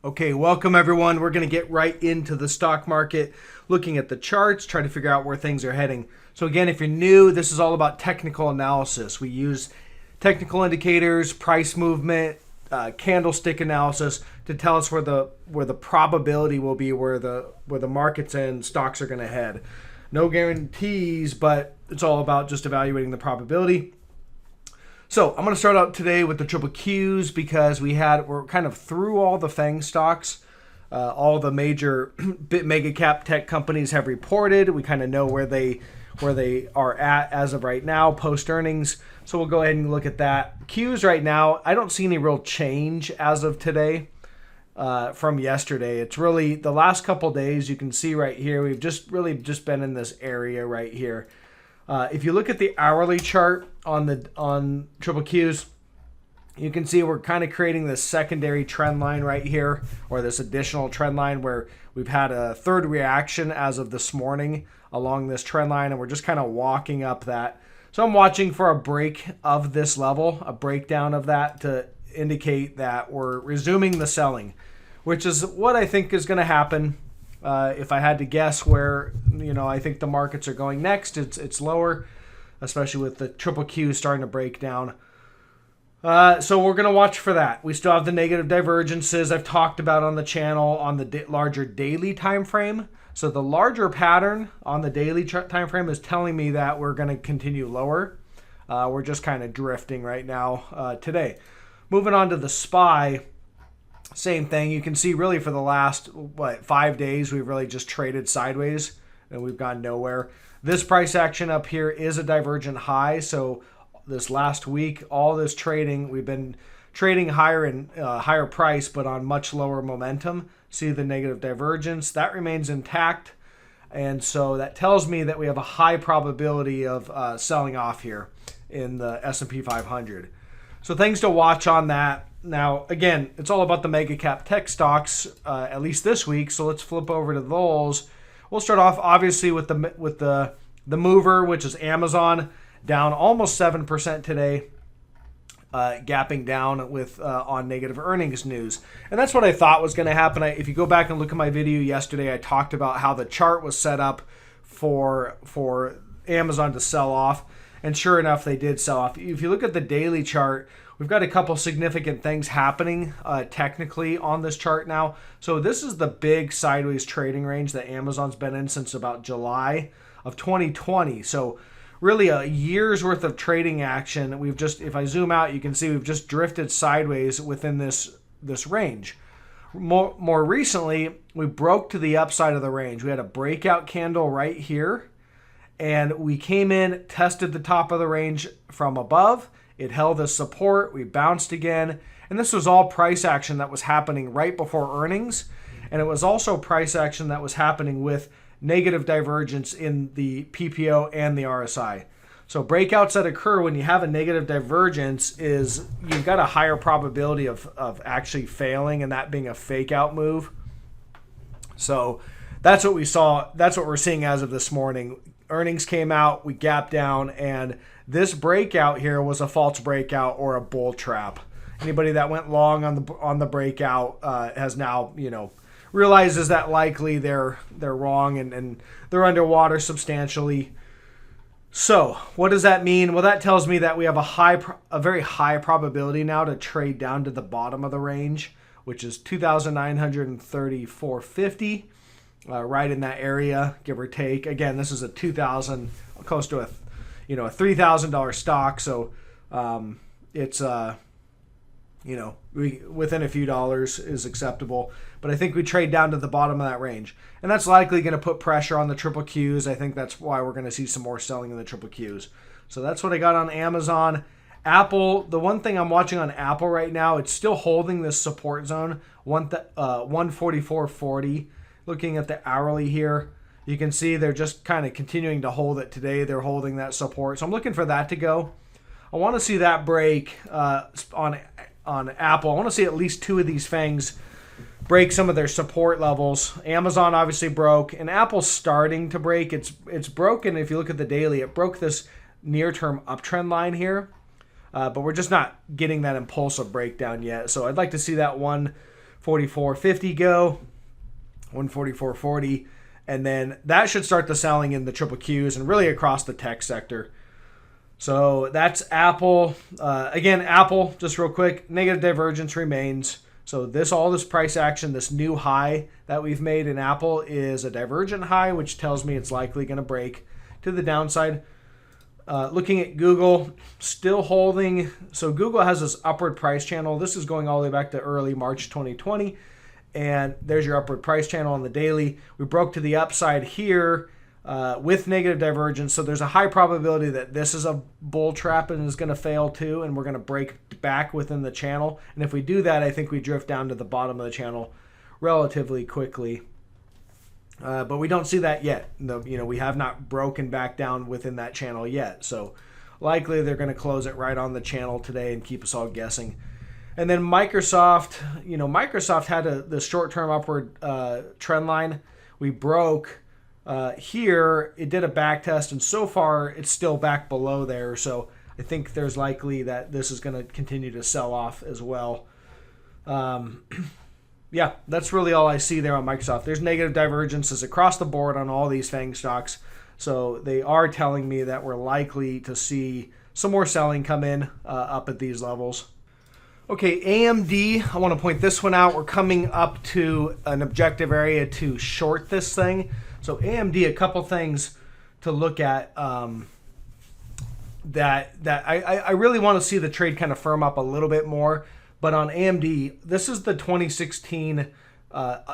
Okay, welcome everyone. We're going to get right into the stock market, looking at the charts, trying to figure out where things are heading. So again, if you're new, this is all about technical analysis. We use technical indicators, price movement, candlestick analysis to tell us where the probability will be, where the markets and stocks are going to head. No guarantees, but it's all about just evaluating the probability. So I'm going to start out today with the triple Qs because we're kind of through all the FANG stocks. All the major mega cap tech companies have reported. We kind of know where they are at as of right now, post earnings. So we'll go ahead and look at that. Qs right now, I don't see any real change as of today from yesterday. It's really the last couple days. You can see right here, we've just been in this area right here. If you look at the hourly chart on triple Qs, you can see we're kind of creating this secondary trend line right here, or this additional trend line where we've had a third reaction as of this morning along this trend line, and we're just kind of walking up that. So I'm watching for a break of this level, a breakdown of that to indicate that we're resuming the selling, which is what I think is going to happen. If I had to guess where, I think the markets are going next, it's lower, especially with the triple Q starting to break down. So we're going to watch for that. We still have the negative divergences I've talked about on the channel on the larger daily time frame. So the larger pattern on the daily time frame is telling me that we're going to continue lower. We're just kind of drifting right now today. Moving on to the SPY. Same thing. You can see really for the last 5 days we've really just traded sideways and we've gone nowhere. This price action up here is a divergent high. So this last week, all this trading, we've been trading higher and higher price, but on much lower momentum. See the negative divergence that remains intact, and so that tells me that we have a high probability of selling off here in the S&P 500. So things to watch on that. Now, again, it's all about the mega cap tech stocks, at least this week. So let's flip over to those. We'll start off obviously with the mover, which is Amazon, down almost 7% today, gapping down with on negative earnings news. And that's what I thought was going to happen. If you go back and look at my video yesterday, I talked about how the chart was set up for Amazon to sell off. And sure enough, they did sell off. If you look at the daily chart, we've got a couple significant things happening technically on this chart now. So this is the big sideways trading range that Amazon's been in since about July of 2020. So really a year's worth of trading action. If I zoom out, you can see we've just drifted sideways within this range. More recently, we broke to the upside of the range. We had a breakout candle right here, and we came in, tested the top of the range from above. It held as support. We bounced again. And this was all price action that was happening right before earnings. And it was also price action that was happening with negative divergence in the PPO and the RSI. So breakouts that occur when you have a negative divergence is you've got a higher probability of actually failing and that being a fake out move. So that's what we saw. That's what we're seeing as of this morning. Earnings came out, we gapped down, and this breakout here was a false breakout or a bull trap. Anybody that went long on the breakout has now, realizes that likely they're wrong and they're underwater substantially. So what does that mean? Well, that tells me that we have a very high probability now to trade down to the bottom of the range, which is 2,934.50. Right in that area, give or take. Again, this is a close to a $3,000 stock, so it's within a few dollars is acceptable. But I think we trade down to the bottom of that range, and that's likely going to put pressure on the triple Qs. I think that's why we're going to see some more selling in the triple Qs. So that's what I got on Amazon. Apple, the one thing I'm watching on Apple right now, it's still holding this support zone, 144.40. Looking at the hourly here, you can see they're just kind of continuing to hold it today. They're holding that support. So I'm looking for that to go. I want to see that break on Apple. I want to see at least two of these FANGs break some of their support levels. Amazon obviously broke, and Apple's starting to break. It's broken. If you look at the daily, it broke this near-term uptrend line here, but we're just not getting that impulsive breakdown yet. So I'd like to see that 1 144.50 go, 144.40, and then that should start the selling in the triple Qs and really across the tech sector. So that's Apple. Again, Apple, just real quick, negative divergence remains. So all this price action, this new high that we've made in Apple is a divergent high, which tells me it's likely going to break to the downside. Looking at Google, still holding. So Google has this upward price channel. This is going all the way back to early March 2020. And there's your upward price channel on the daily. We broke to the upside here with negative divergence. So there's a high probability that this is a bull trap and is going to fail too. And we're going to break back within the channel. And if we do that, I think we drift down to the bottom of the channel relatively quickly. But we don't see that yet. We have not broken back down within that channel yet. So likely they're going to close it right on the channel today and keep us all guessing. And then Microsoft, Microsoft had the short-term upward trend line. We broke here. It did a back test, and so far it's still back below there. So I think there's likely that this is going to continue to sell off as well. Yeah, that's really all I see there on Microsoft. There's negative divergences across the board on all these FANG stocks. So they are telling me that we're likely to see some more selling come in up at these levels. Okay, AMD, I want to point this one out. We're coming up to an objective area to short this thing. So AMD, a couple things to look at that I really want to see the trade kind of firm up a little bit more. But on AMD, this is the 2016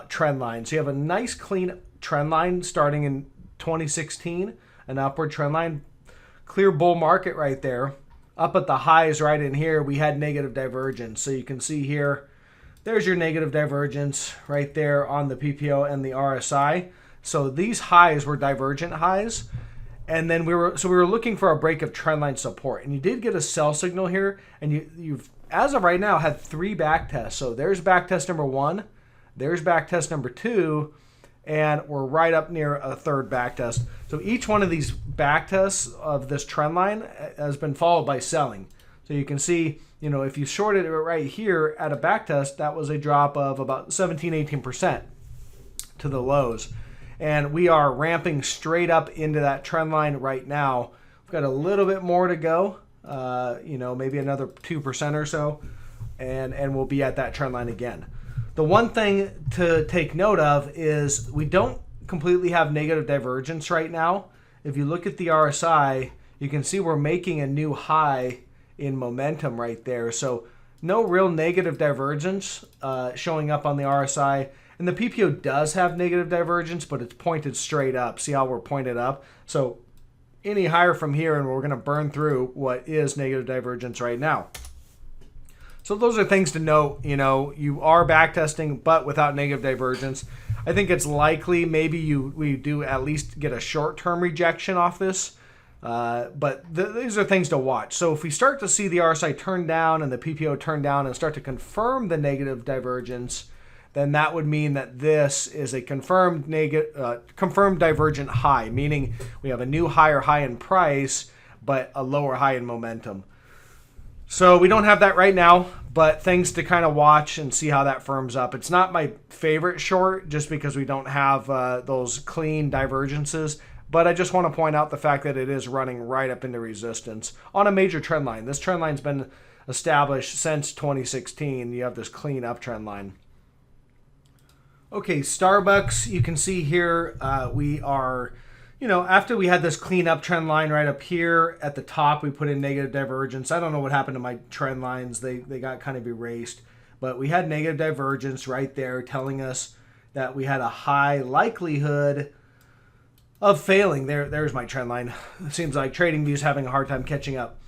trend line. So you have a nice clean trend line starting in 2016, an upward trend line. Clear bull market right there. Up at the highs right in here, we had negative divergence. So you can see here, there's your negative divergence right there on the PPO and the RSI. So these highs were divergent highs. And then we were looking for a break of trendline support. And you did get a sell signal here, and you've as of right now had 3 back tests. So there's back test number 1, there's back test number 2, and we're right up near a 3rd back test. So each one of these back tests of this trend line has been followed by selling. So you can see, if you shorted it right here at a back test, that was a drop of about 17-18% to the lows. And we are ramping straight up into that trend line right now. We've got a little bit more to go. Maybe another 2% or so, and we'll be at that trend line again. The one thing to take note of is we don't completely have negative divergence right now. If you look at the RSI, you can see we're making a new high in momentum right there. So no real negative divergence showing up on the RSI. And the PPO does have negative divergence, but it's pointed straight up. See how we're pointed up? So any higher from here, and we're going to burn through what is negative divergence right now. So those are things to note. You are backtesting, but without negative divergence. I think it's likely maybe we do at least get a short-term rejection off this. But these are things to watch. So if we start to see the RSI turn down and the PPO turn down and start to confirm the negative divergence, then that would mean that this is a confirmed divergent high, meaning we have a new higher high in price, but a lower high in momentum. So we don't have that right now, but things to kind of watch and see how that firms up. It's not my favorite short just because we don't have those clean divergences, but I just want to point out the fact that it is running right up into resistance on a major trend line. This trend line's been established since 2016. You have this clean uptrend line. Okay, Starbucks, you can see here we are, after we had this clean up trend line right up here at the top, we put in negative divergence. I don't know what happened to my trend lines. They got kind of erased. But we had negative divergence right there telling us that we had a high likelihood of failing. There's my trend line. It seems like TradingView is having a hard time catching up.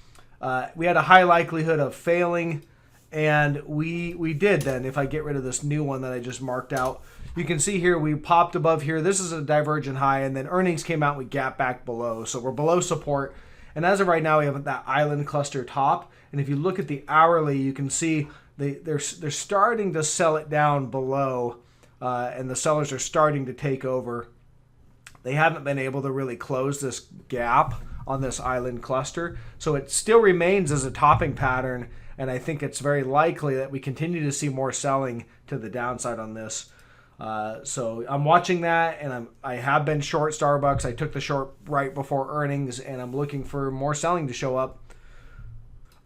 We had a high likelihood of failing, and we did then. If I get rid of this new one that I just marked out, you can see here we popped above here. This is a divergent high, and then earnings came out. We gap back below, so we're below support. And as of right now, we have that island cluster top. And if you look at the hourly, you can see they're starting to sell it down below, and the sellers are starting to take over. They haven't been able to really close this gap on this island cluster, so it still remains as a topping pattern and I think it's very likely that we continue to see more selling to the downside on this. So I'm watching that, and I have been short Starbucks. I took the short right before earnings, and I'm looking for more selling to show up.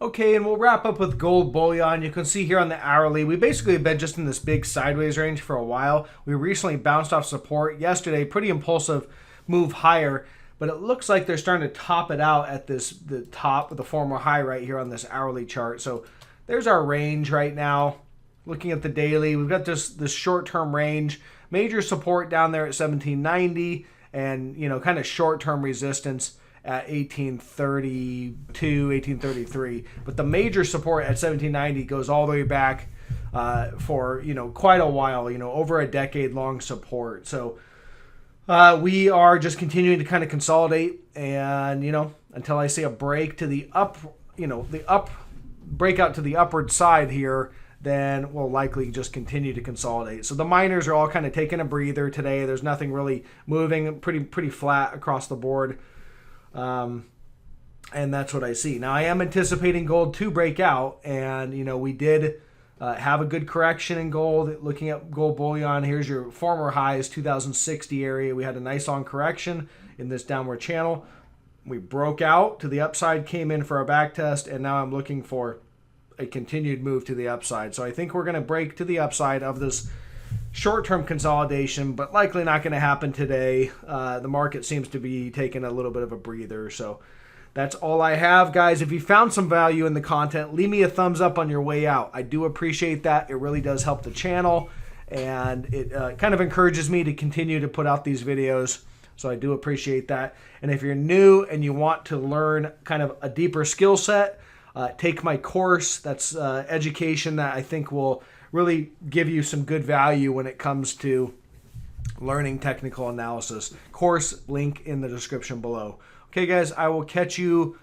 Okay, and we'll wrap up with gold bullion. You can see here on the hourly, we basically have been just in this big sideways range for a while. We recently bounced off support yesterday, pretty impulsive move higher, but it looks like they're starting to top it out at the top of the former high right here on this hourly chart. So there's our range right now. Looking at the daily, we've got this short-term range, major support down there at 1790, and kind of short-term resistance at 1832, 1833. But the major support at 1790 goes all the way back for quite a while, over a decade-long support. So we are just continuing to kind of consolidate, and until I see a break to the breakout to the upward side here, then we'll likely just continue to consolidate. So the miners are all kind of taking a breather today. There's nothing really moving, pretty flat across the board. And that's what I see. Now I am anticipating gold to break out, and we did have a good correction in gold. Looking at gold bullion, here's your former highs, 2060 area. We had a nice long correction in this downward channel. We broke out to the upside, came in for a back test, and now I'm looking for a continued move to the upside. So I think we're going to break to the upside of this short-term consolidation, but likely not going to happen today. The market seems to be taking a little bit of a breather. So that's all I have, guys. If you found some value in the content, leave me a thumbs up on your way out. I do appreciate that. It really does help the channel, and it kind of encourages me to continue to put out these videos. So I do appreciate that. And if you're new and you want to learn kind of a deeper skill set, take my course. That's education that I think will really give you some good value when it comes to learning technical analysis. Course link in the description below. Okay, guys, I will catch you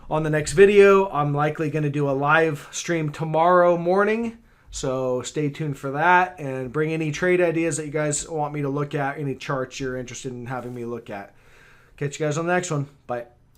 on the next video. I'm likely going to do a live stream tomorrow morning, so stay tuned for that, and bring any trade ideas that you guys want me to look at, any charts you're interested in having me look at. Catch you guys on the next one. Bye.